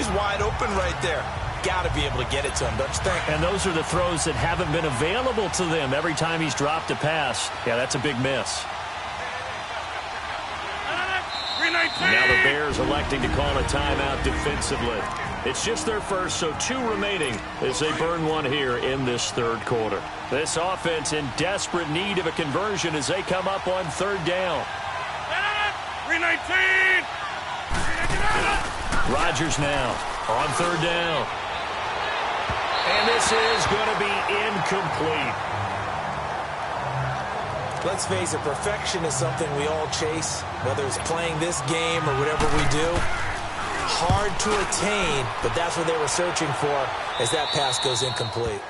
He's wide open right there. Got to be able to get it to him, don't you think? And those are the throws that haven't been available to them every time he's dropped a pass. Yeah, that's a big miss. Now the Bears electing to call a timeout defensively. It's just their first, so 2 remaining as they burn one here in this third quarter. This offense in desperate need of a conversion as they come up on third down. 319. Rodgers now on third down. And this is going to be incomplete. Let's face it, perfection is something we all chase, whether it's playing this game or whatever we do. Hard to attain, but that's what they were searching for as that pass goes incomplete.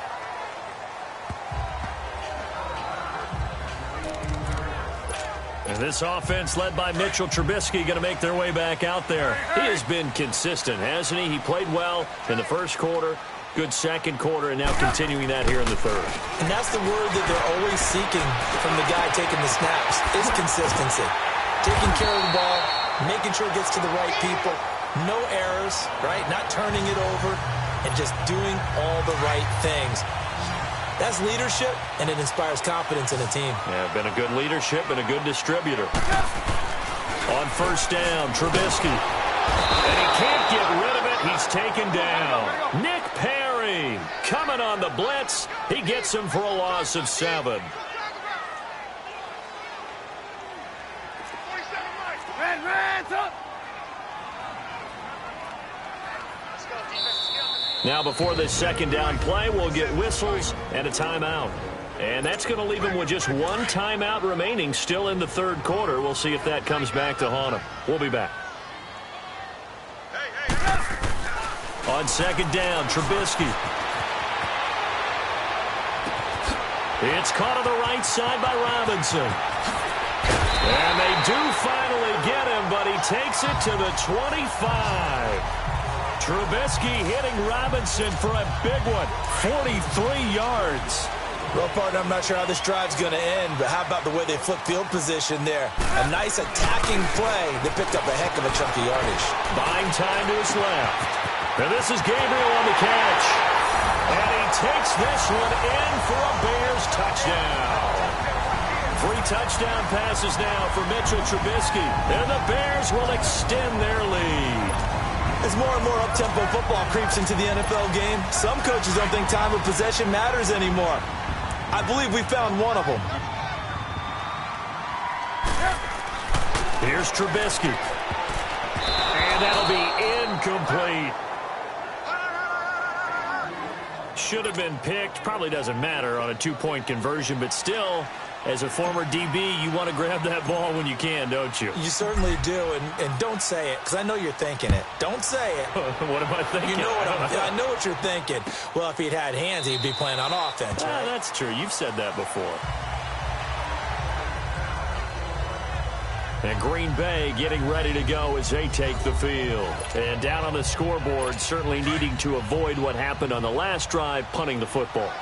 And this offense led by Mitchell Trubisky going to make their way back out there. He has been consistent, hasn't he? He played well in the first quarter, good second quarter, and now continuing that here in the third. And that's the word that they're always seeking from the guy taking the snaps, is consistency. Taking care of the ball, making sure it gets to the right people, no errors, right? Not turning it over, and just doing all the right things. That's leadership, and it inspires confidence in a team. Yeah, been a good leadership and a good distributor. On first down, Trubisky. And he can't get rid of it. He's taken down. Nick Perry coming on the blitz. He gets him for a loss of 7. Now before this second down play, we'll get whistles and a timeout. And that's going to leave him with just 1 timeout remaining still in the third quarter. We'll see if that comes back to haunt him. We'll be back. On second down, Trubisky. It's caught on the right side by Robinson. And they do finally get him, but he takes it to the 25. Trubisky hitting Robinson for a big one, 43 yards. Well, partner, I'm not sure how this drive's going to end, but how about the way they flipped field position there? A nice attacking play that picked up a heck of a chunk of yardage. Buying time to his left. And this is Gabriel on the catch. And he takes this one in for a Bears touchdown. 3 touchdown passes now for Mitchell Trubisky. And the Bears will extend their lead. As more and more up-tempo football creeps into the NFL game, some coaches don't think time of possession matters anymore. I believe we found one of them. Here's Trubisky. And that'll be incomplete. Should have been picked. Probably doesn't matter on a 2-point conversion, but still, as a former DB, you want to grab that ball when you can, don't you? You certainly do, and don't say it, because I know you're thinking it. Don't say it. What am I thinking? You know I know what you're thinking. Well, if he'd had hands, he'd be playing on offense, right? That's true. You've said that before. And Green Bay getting ready to go as they take the field. And down on the scoreboard, certainly needing to avoid what happened on the last drive, punting the football.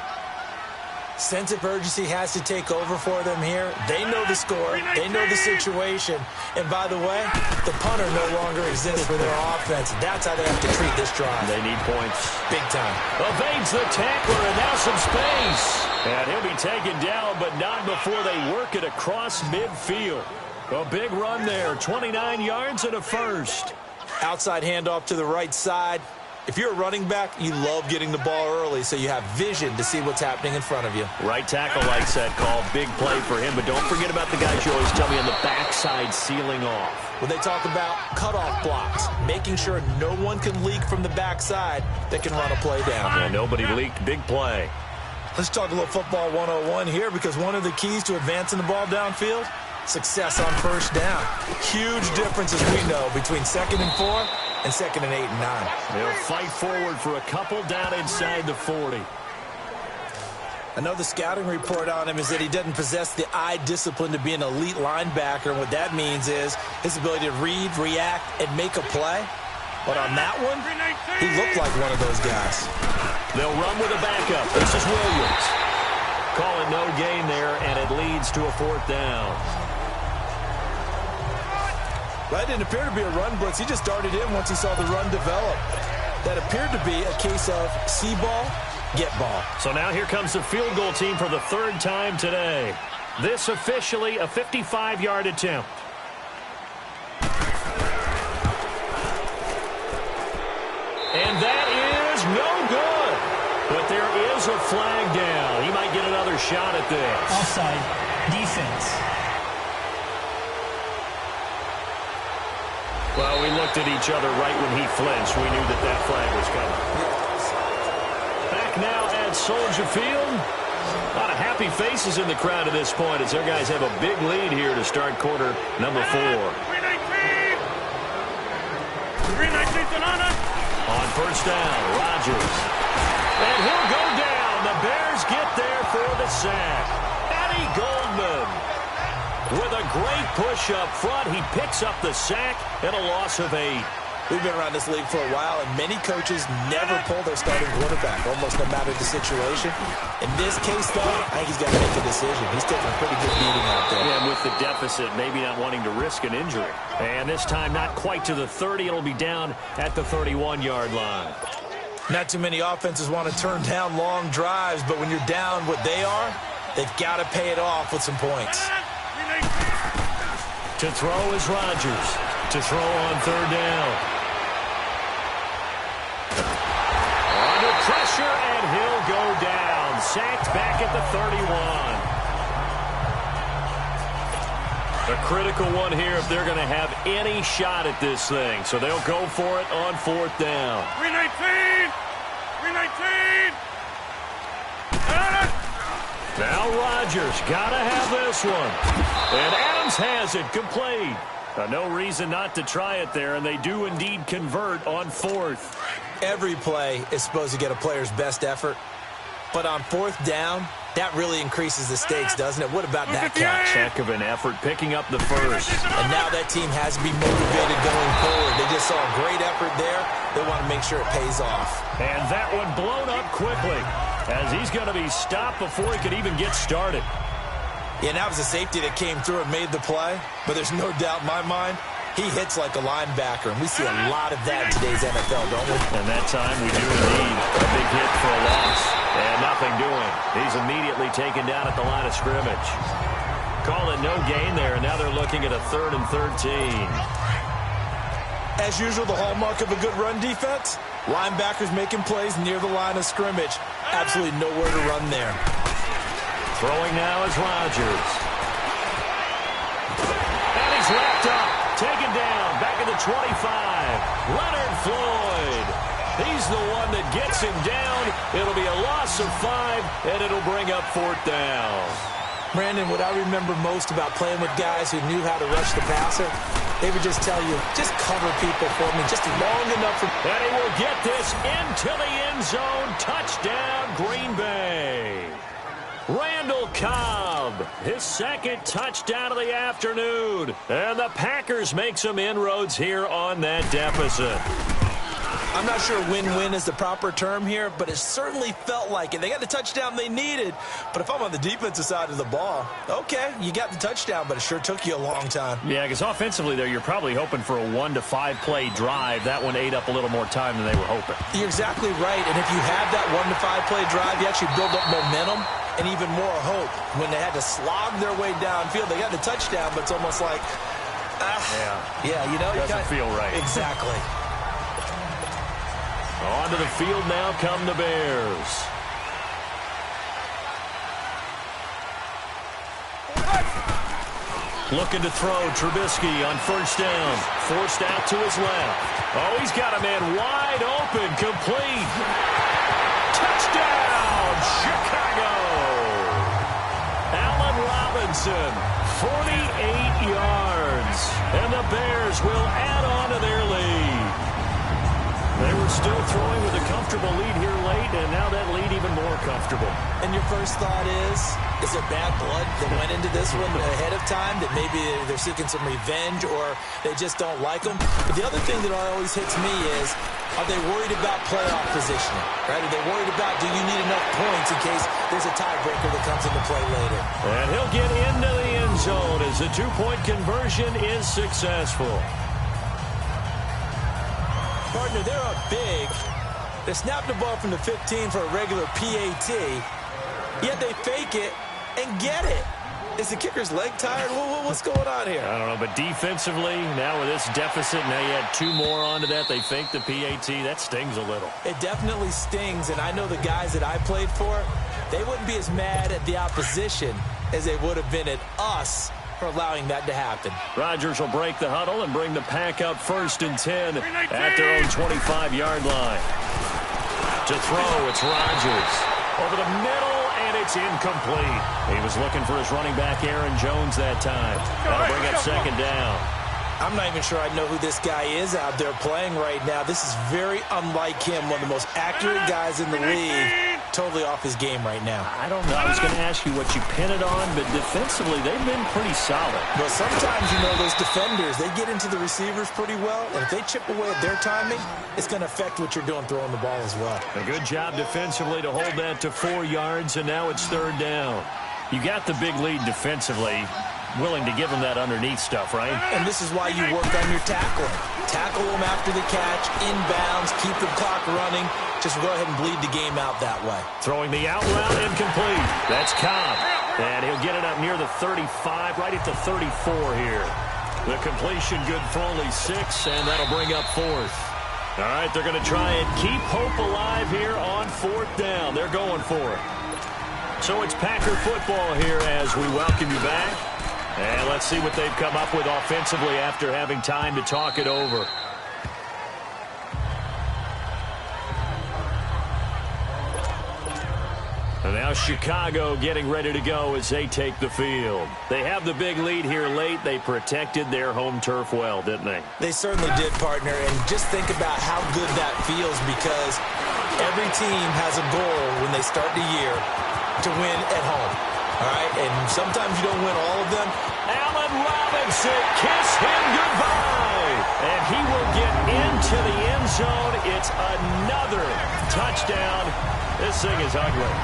Sense of urgency has to take over for them here. They know the score. They know the situation. And by the way, the punter no longer exists for their offense. That's how they have to treat this drive. They need points. Big time. Evades the tackler, and now some space. And he'll be taken down, but not before they work it across midfield. A big run there, 29 yards and a first. Outside handoff to the right side. If you're a running back, you love getting the ball early so you have vision to see what's happening in front of you. Right tackle likes that call. Big play for him, but don't forget about the guys you always tell me on the backside sealing off. When they talk about cutoff blocks, making sure no one can leak from the backside that can run a play down. And nobody leaked. Big play. Let's talk a little football 101 here, because one of the keys to advancing the ball downfield, success on first down. Huge difference, as we know, between 2nd and 4 and 2nd and 8 and 9. They'll fight forward for a couple down inside the 40. I know the scouting report on him is that he doesn't possess the eye discipline to be an elite linebacker. And what that means is his ability to read, react, and make a play. But on that one, he looked like one of those guys. They'll run with a backup. This is Williams. Call it no gain there, and it leads to a 4th down. That didn't appear to be a run blitz. He just darted in once he saw the run develop. that appeared to be a case of see ball, get ball. So now here comes the field goal team for the third time today. This officially a 55-yard attempt. And that is no good. But there is a flag down. He might get another shot at this. Offside. Defense. Well, we looked at each other right when he flinched. We knew that that flag was coming. Back now at Soldier Field. A lot of happy faces in the crowd at this point as their guys have a big lead here to start quarter number 4. 319! 319 Donana! On first down, Rodgers. And he'll go down. The Bears get there for the sack. Eddie Goldman with a great push up front. He picks up the sack and a loss of 8. We've been around this league for a while, and many coaches never pull their starting quarterback, almost no matter the situation. In this case, though, I think he's got to make a decision. He's taking a pretty good beating out there. And with the deficit, maybe not wanting to risk an injury. And this time, not quite to the 30. It'll be down at the 31-yard line. Not too many offenses want to turn down long drives, but when you're down what they are, they've got to pay it off with some points. To throw is Rodgers. To throw on third down. Under pressure, and he'll go down. Sacked back at the 31. A critical one here if they're going to have any shot at this thing. So they'll go for it on fourth down. 319! 319! Now Rodgers got to have this one. And Adams has it complete. No reason not to try it there, and they do indeed convert on fourth. Every play is supposed to get a player's best effort, but on fourth down, that really increases the stakes, doesn't it? What about that catch? Heck of an effort picking up the first. And now that team has to be motivated going forward. They just saw a great effort there. They want to make sure it pays off. And that one blown up quickly as he's going to be stopped before he could even get started. Yeah, and that was a safety that came through and made the play, but there's no doubt in my mind he hits like a linebacker, and we see a lot of that in today's NFL, don't we? And that time we do indeed a big hit for a loss. And nothing doing. He's immediately taken down at the line of scrimmage. Call it no gain there, and now they're looking at a 3rd and 13. As usual, the hallmark of a good run defense, linebackers making plays near the line of scrimmage. Absolutely nowhere to run there. Throwing now is Rodgers. And he's wrapped up. Taken down. Back at the 25. Leonard Floyd. He's the one that gets him down. It'll be a loss of 5, and it'll bring up fourth down. Brandon, what I remember most about playing with guys who knew how to rush the passer, they would just tell you, just cover people for me, just long enough for... And he will get this into the end zone. Touchdown, Green Bay. Randall Cobb, his second touchdown of the afternoon. And the Packers make some inroads here on that deficit. I'm not sure win-win is the proper term here, but it certainly felt like it. They got the touchdown they needed, but if I'm on the defensive side of the ball, okay, you got the touchdown, but it sure took you a long time. Yeah, because offensively there, you're probably hoping for a 1 to 5 play drive. That one ate up a little more time than they were hoping. You're exactly right, and if you have that 1 to 5 play drive, you actually build up momentum and even more hope. When they had to slog their way downfield, they got the touchdown, but it's almost like, yeah, you know, doesn't feel right. Exactly. Onto the field now come the Bears. Looking to throw Trubisky on first down. Forced out to his left. Oh, he's got a man wide open. Complete. Touchdown, Chicago. Allen Robinson, 48 yards. And the Bears will add on to their lead. They were still throwing with a comfortable lead here late, and now that lead even more comfortable. And your first thought is there bad blood that went into this one ahead of time, that maybe they're seeking some revenge or they just don't like them? But the other thing that always hits me is, are they worried about playoff positioning? Right? Are they worried about, do you need enough points in case there's a tiebreaker that comes into play later? And he'll get into the end zone as the 2-point conversion is successful. Partner, they're up big. They snap the ball from the 15 for a regular PAT, yet they fake it and get it. Is the kicker's leg tired? What's going on here? I don't know, but defensively, now with this deficit, now you add 2 more onto that. They fake the PAT. That stings a little. It definitely stings, and I know the guys that I played for, they wouldn't be as mad at the opposition as they would have been at us for allowing that to happen. Rodgers will break the huddle and bring the pack up 1st and 10 at their own 25-yard line. To throw, it's Rodgers. Over the middle, and it's incomplete. He was looking for his running back, Aaron Jones, that time. That'll bring up 2nd down. I'm not even sure I know who this guy is out there playing right now. This is very unlike him, one of the most accurate guys in the league. Totally off his game right now. I don't know. I was going to ask you what you pin it on, but defensively, they've been pretty solid. Well, sometimes, those defenders, they get into the receivers pretty well, and if they chip away at their timing, it's going to affect what you're doing throwing the ball as well. A good job defensively to hold that to 4 yards, and now it's 3rd down. You got the big lead defensively. Willing to give them that underneath stuff, right? And this is why you work on your tackling. Tackle them after the catch, inbounds, keep the clock running. Just go ahead and bleed the game out that way. Throwing the out route, incomplete. That's Cobb. And he'll get it up near the 35, right at the 34 here. The completion good for only 6, and that'll bring up 4th. All right, they're going to try and keep hope alive here on 4th down. They're going for it. So it's Packer football here as we welcome you back. And let's see what they've come up with offensively after having time to talk it over. And now Chicago getting ready to go as they take the field. They have the big lead here late. They protected their home turf well, didn't they? They certainly did, partner. And just think about how good that feels, because every team has a goal when they start the year to win at home. All right, and sometimes you don't win all of them. Allen Robinson, kiss him goodbye. And he will get into the end zone. It's another touchdown. This thing is ugly.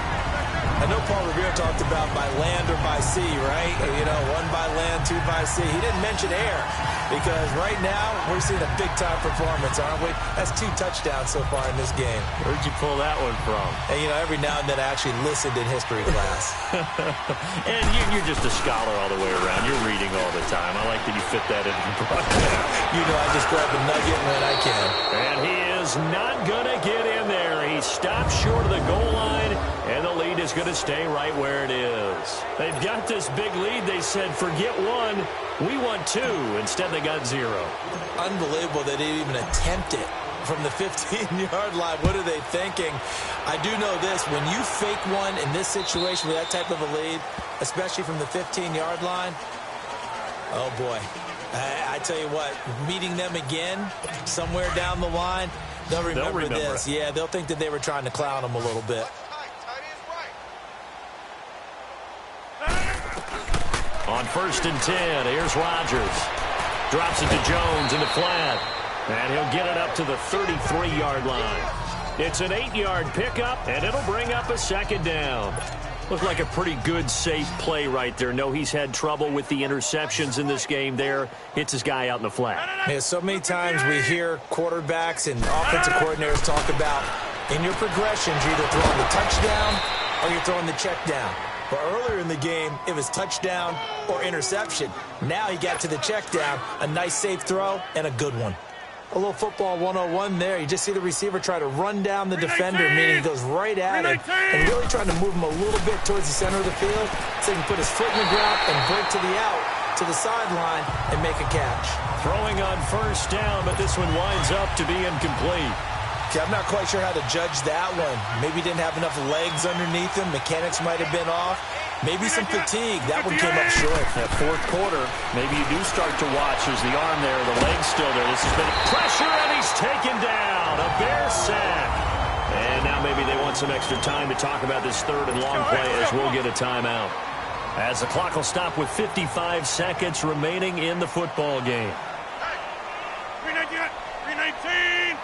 I know Paul Revere talked about by land or by sea, right? 1 by land, 2 by sea. He didn't mention air, because right now we're seeing a big-time performance, aren't we? That's 2 touchdowns so far in this game. Where'd you pull that one from? And, every now and then I actually listened in history class. And you're just a scholar all the way around. You're reading all the time. I like that you fit that into the broadcast. I just grab a nugget when I can. And he is not going to get in there. He stops short of the goal line, and the lead is going to stay right where it is. They've got this big lead. They said, forget 1, we want 2. Instead, they got 0. Unbelievable that they didn't even attempt it from the 15-yard line. What are they thinking? I do know this. When you fake one in this situation with that type of a lead, especially from the 15-yard line, oh, boy. I tell you what, meeting them again somewhere down the line, they'll remember this. Yeah, they'll think that they were trying to clown them a little bit. On 1st and 10, here's Rodgers. Drops it to Jones in the flat. And he'll get it up to the 33-yard line. It's an 8-yard pickup, and it'll bring up a 2nd down. Looked like a pretty good, safe play right there. No, he's had trouble with the interceptions in this game there. Hits his guy out in the flat. Yeah, so many times we hear quarterbacks and offensive coordinators talk about, in your progressions, you're either throwing the touchdown or you're throwing the check down. But earlier in the game, it was touchdown or interception. Now he got to the check down, a nice safe throw, and a good one. A little football 101 there. You just see the receiver try to run down the defender, meaning he goes right at him, and really trying to move him a little bit towards the center of the field so he can put his foot in the ground and break to the out, to the sideline, and make a catch. Throwing on 1st down, but this one winds up to be incomplete. Okay, I'm not quite sure how to judge that one. Maybe he didn't have enough legs underneath him. Mechanics might have been off. Maybe some fatigue. That one came up short. That 4th quarter, maybe you do start to watch. There's the arm there, the leg's still there. This has been pressure, and he's taken down. A Bear sack. And now maybe they want some extra time to talk about this 3rd and long play as we'll get a timeout. As the clock will stop with 55 seconds remaining in the football game. 319.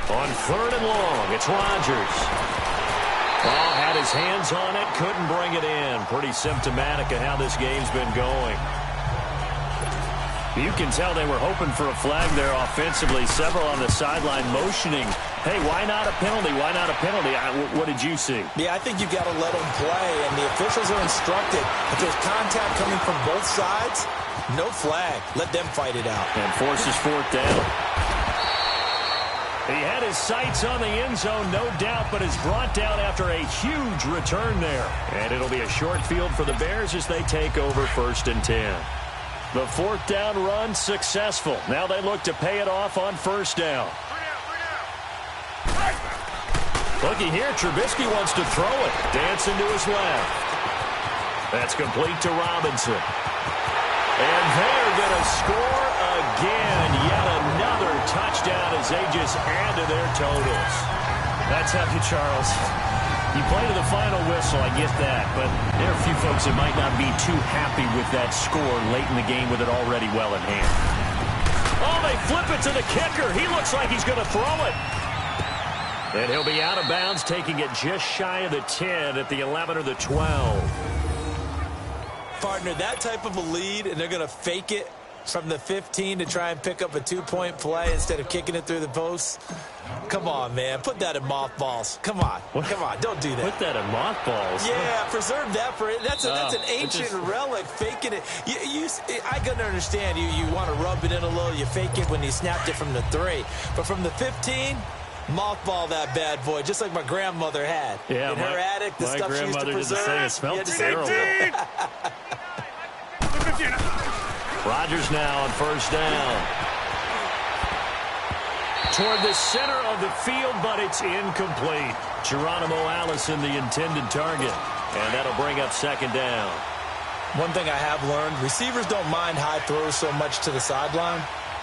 On 3rd and long, it's Rodgers. Oh, had his hands on it, couldn't bring it in. Pretty symptomatic of how this game's been going. You can tell they were hoping for a flag there offensively. Several on the sideline motioning, hey, why not a penalty? Why not a penalty? What did you see? Yeah, I think you've got to let them play, and the officials are instructed. If there's contact coming from both sides, no flag. Let them fight it out. And forces fourth down. He had his sights on the end zone, no doubt, but is brought down after a huge return there. And it'll be a short field for the Bears as they take over 1st and 10. The fourth down run successful. Now they look to pay it off on 1st down. Looky here, Trubisky wants to throw it. Dancing to his left. That's complete to Robinson. And they're going to score again. Yet another touchdown as they just add to their totals. That's how you, Charles. You play to the final whistle, I get that, but there are a few folks that might not be too happy with that score late in the game with it already well in hand. Oh, they flip it to the kicker. He looks like he's going to throw it. And he'll be out of bounds, taking it just shy of the 10 at the 11 or the 12. Partner, that type of a lead, and they're going to fake it from the 15 to try and pick up a 2-point play instead of kicking it through the posts. Come on, man. Put that in mothballs. Come on. Come on. Don't do that. Put that in mothballs? Yeah, preserve that for it. That's an ancient relic, faking it. I can understand you want to rub it in a little. You fake it when you snapped it from the 3. But from the 15, mothball that bad boy, just like my grandmother had. Yeah, in her attic, the stuff she used to preserve. It smelled terrible. Rodgers now on 1st down. Toward the center of the field, but it's incomplete. Geronimo Allison, the intended target. And that'll bring up 2nd down. One thing I have learned, receivers don't mind high throws so much to the sideline,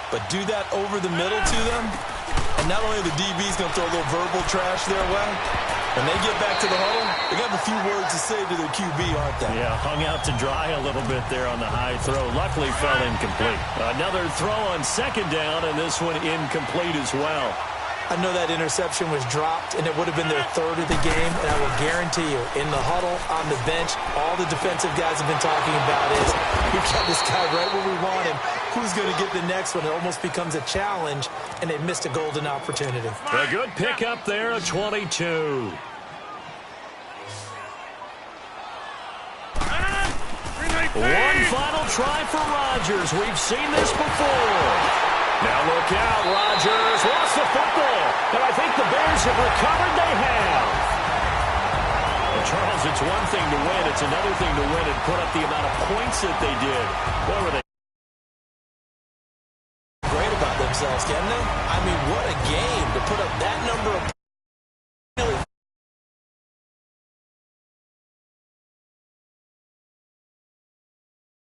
but do that over the middle to them, and not only are the DBs going to throw a little verbal trash their way, when they get back to the huddle, they got a few words to say to their QB, aren't they? Yeah, hung out to dry a little bit there on the high throw. Luckily fell incomplete. Another throw on 2nd down, and this one incomplete as well. I know that interception was dropped, and it would have been their 3rd of the game, and I will guarantee you, in the huddle, on the bench, all the defensive guys have been talking about is, we got this guy right where we want him. Who's going to get the next one? It almost becomes a challenge, and they missed a golden opportunity. A good pickup there, a 22. One final try for Rodgers. We've seen this before. Now look out, Rodgers lost the football. And I think the Bears have recovered. They have. Well, Charles, it's one thing to win. It's another thing to win and put up the amount of points that they did. What were they? Great about themselves, can they? I mean, what a game to put up that number of